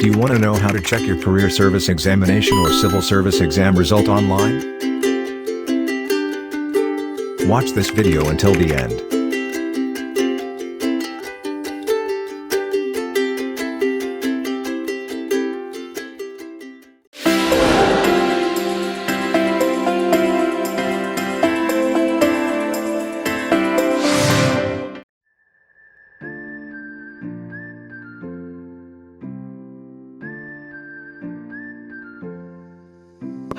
Do you want to know how to check your career service examination or civil service exam result online? Watch this video until the end.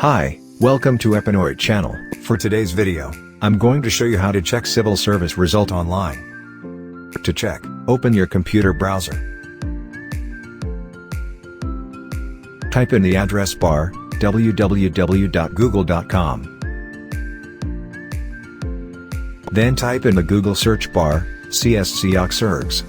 Hi, welcome to Unported channel. For today's video, I'm going to show you how to check civil service result online. To check, open your computer browser. Type in the address bar, www.google.com. Then type in the Google search bar, CSE Reviewer.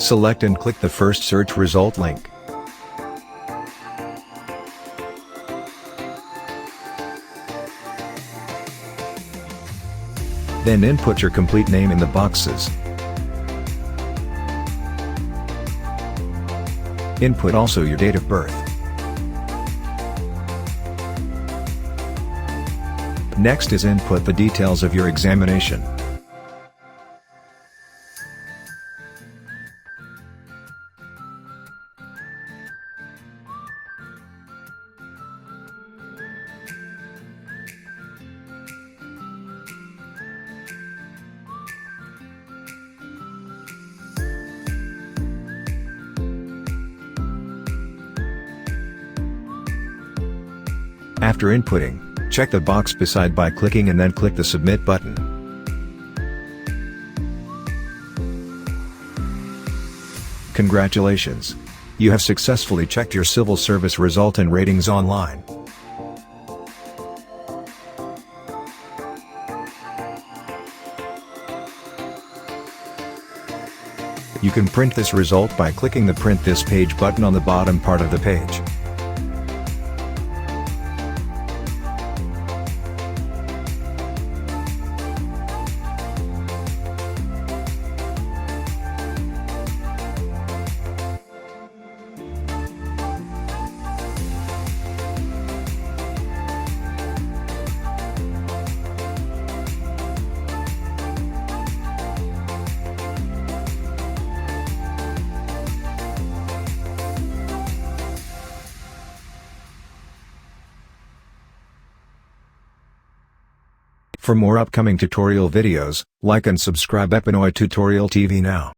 Select and click the first search result link. Then input your complete name in the boxes. Input also your date of birth. Next is input the details of your examination. After inputting, check the box beside by clicking and then click the Submit button. Congratulations! You have successfully checked your civil service result and ratings online. You can print this result by clicking the Print This Page button on the bottom part of the page. For more upcoming tutorial videos, like and subscribe Unported Tutorial TV now.